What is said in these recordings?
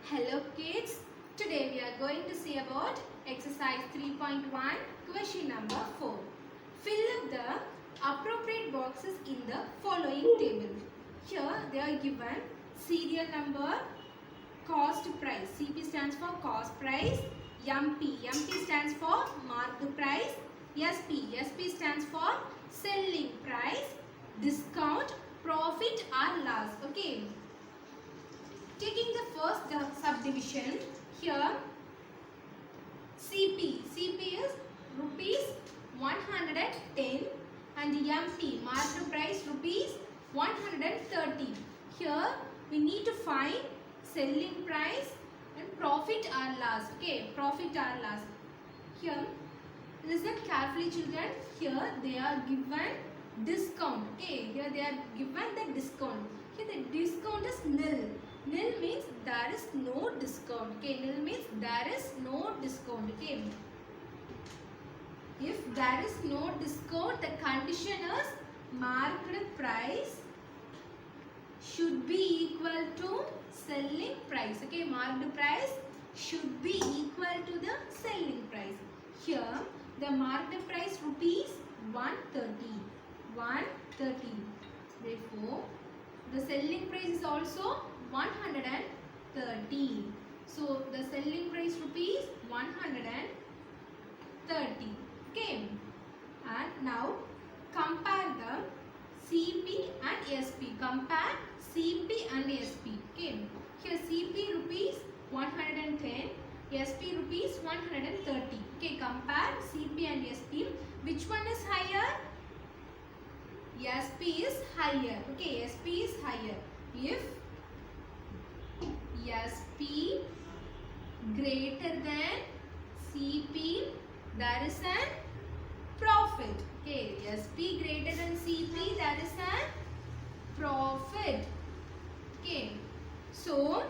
Hello kids, today we are going to see about exercise 3.1 question number 4. Fill up the appropriate boxes in the following table. Here they are given serial number, cost price, CP stands for cost price, MP stands for marked price, SP stands for selling price, discount, profit or loss. Okay. Taking the first subdivision, here CP is rupees 110 and MP market price rupees 130. Here we need to find selling price and profit or loss. Okay, profit or loss. Here listen carefully children. Here they are given discount. Okay, here they are given the discount. Here the discount is nil. Nil means there is no discount. Okay, nil means there is no discount. Okay, if there is no discount, the condition is market price should be equal to selling price. Okay, marked price should be equal to the selling price. Here the marked price rupees 130. 130. Therefore, the selling price is also 130. So the selling price rupees 130. Okay. And now compare the CP and SP. Compare CP and SP. Okay. Here CP rupees 110. SP rupees 130. Okay. Compare CP and SP. Which one is higher? SP is higher. Okay. SP is higher. If SP greater than CP, there is an profit. Okay, SP greater than CP, there is an profit. Okay, so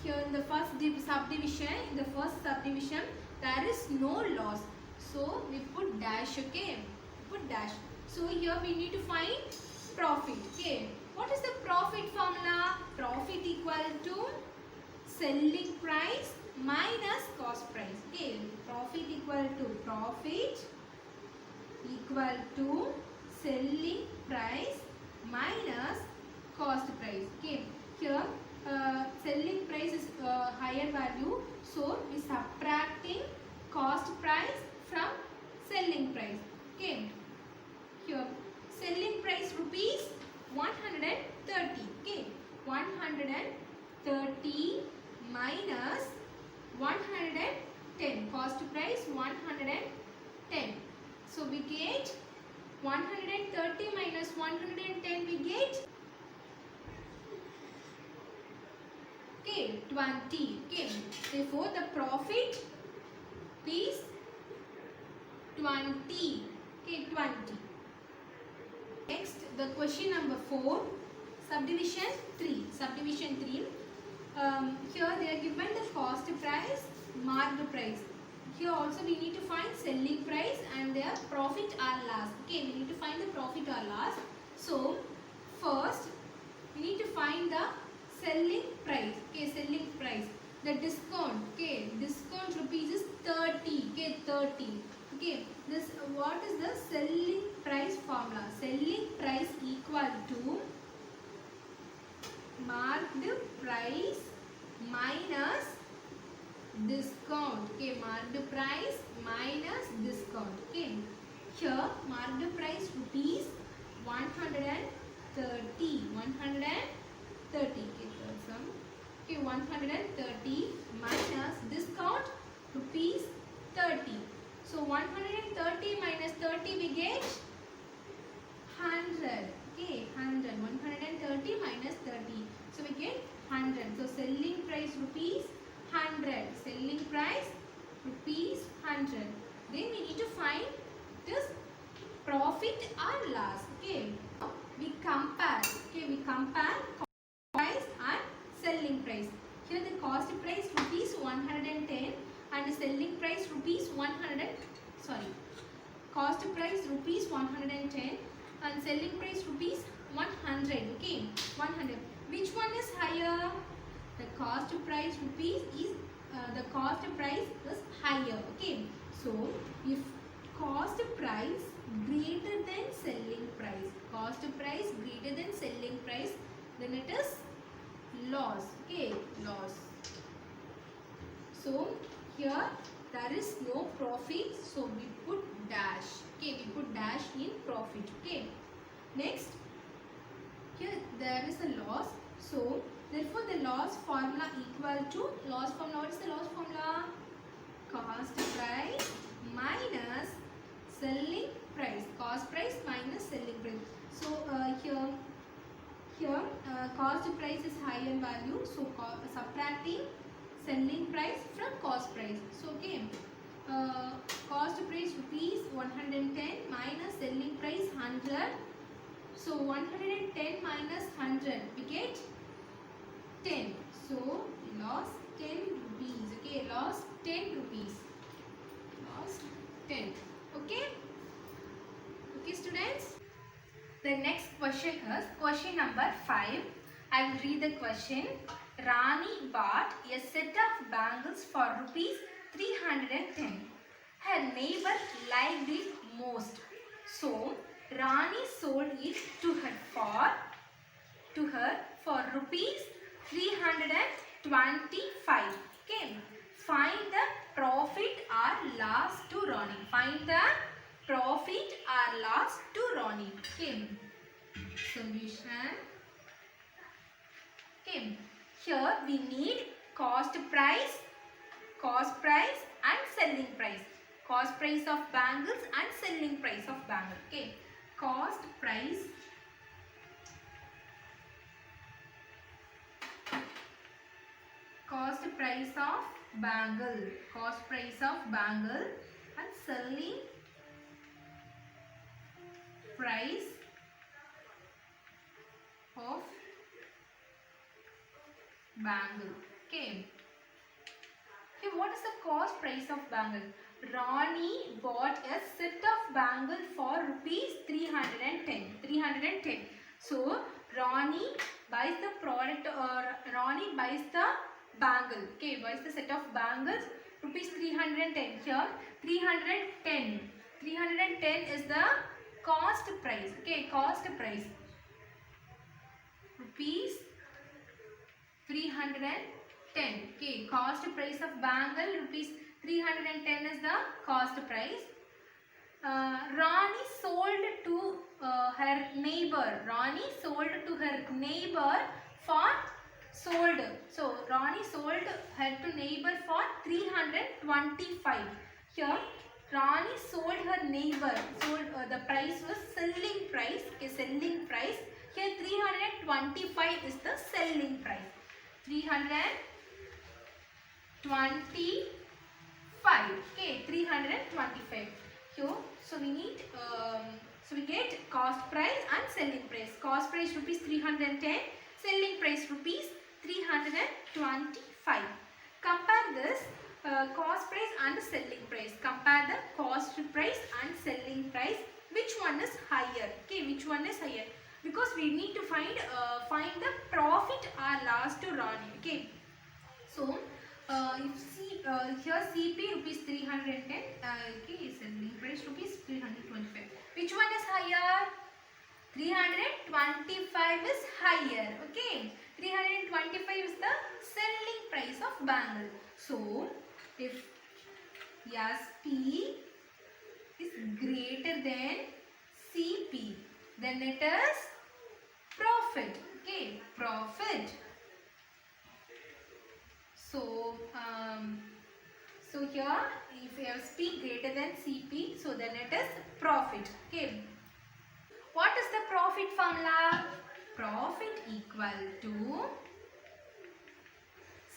here in the first subdivision, there is no loss. So we put dash. Okay, put dash. So here we need to find profit. Okay. What is the profit formula? Profit equal to selling price minus cost price. Okay. Profit equal to selling price minus cost price. Okay. Here selling price is higher value. So we subtracting cost price from selling price. Okay. Here selling price rupees 130. Okay, 130 minus 110. Cost price 110. So we get 130 minus 110. We get 20. Okay, therefore the profit is 20. Okay, 20. Next, the question number 4, subdivision 3. Subdivision 3. Here they are given the cost price, marked price. Here also we need to find selling price and their profit or loss. Okay, we need to find the profit or loss. So, first we need to find the selling price. Okay, selling price. The discount. Okay, discount rupees is 30. Okay, 30. Okay, this what is the selling price formula? Selling price equal to marked price minus discount. Okay, marked price minus discount. Okay, here marked price rupees 130. 130. Okay, third sum. Okay, 130 minus discount rupees 30. So 130 minus 30 we get 100. Okay, 100. 130 minus 30. So we get 100. So selling price rupees 100. Selling price rupees 100. Then we need to find this profit or loss. Okay, we compare. Okay, we compare cost price and selling price. Here the cost price rupees 110 and selling price rupees 100. Cost price rupees 110 and selling price rupees 100. Okay, 100. Which one is higher? The cost price rupees is the cost price is higher. Okay, so if cost price greater than selling price, cost price greater than selling price, then it is loss. Okay, loss. So here there is no profit, so we put dash. Okay, we put dash in profit. Okay, next here there is a loss, so therefore the loss formula equal to loss formula. What is the loss formula? Cost price minus selling price. Cost price minus selling price. So here cost price is higher value, so subtracting selling price from cost price. So okay, cost price rupees 110 minus selling price 100. So 110 minus 100, we get 10. So lost 10 rupees. Okay, lost 10 rupees. Lost 10. Okay. Okay, students. The next question is question number 5. I will read the question. Rani bought a set of bangles for rupees 310. Her neighbor liked it most, so Rani sold it to her for rupees 325. Okay. Find the profit or loss to Rani. Find the profit or loss to Rani. Okay. Solution. Okay. Here we need cost price and selling price. Cost price of bangles and selling price of bangle. Okay. Cost price of bangle. Cost price of bangle and selling price of bangle. Okay. Okay, what is the cost price of bangle? Rani bought a set of bangle for rupees 310. So Rani buys the product, or Rani buys the bangle. Okay, buys the set of bangles rupees 310. Here 310 is the cost price. Okay, cost price rupees 310. Okay, cost price of bangle rupees 310 is the cost price. Rani sold to her neighbor. Rani sold to her neighbor for sold. So Rani sold her to neighbor for 325. Here Rani sold her neighbor. Sold the price was selling price. Okay, selling price. Here 325 is the selling price. 325. Okay, 325. Here, so we need so we get cost price and selling price. Cost price rupees 310, selling price rupees 325. Compare this cost price and selling price. Compare the cost price and selling price. Which one is higher? Okay, which one is higher? Because we need to find the profit or loss to Rani. Okay, so here CP rupees 310. Okay, selling price rupees 325. Which one is higher? 325 is higher. Okay, 325 is the selling price of bangle. So if SP is greater than CP, then it is profit. Okay, profit. So here if SP greater than CP, so then it is profit. Okay. What is the profit formula? Profit equal to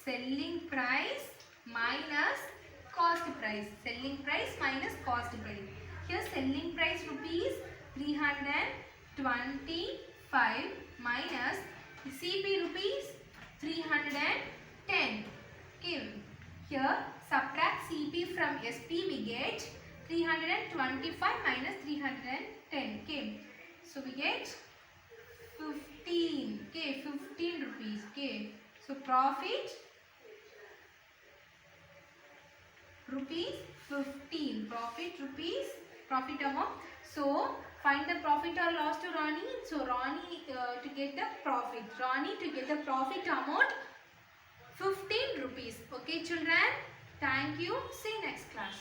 selling price minus cost price. Selling price minus cost price. Here selling price rupees 325 minus CP rupees 310. Okay. Here subtract CP from SP, we get 325 minus 310. Okay. So we get 15. Okay, 15 rupees. Okay. So profit rupees 15. Profit amount. So find the profit or loss to Rani. So Rani to get the profit. Rani to get the profit amount 15 rupees. Okay children. Thank you. See you next class.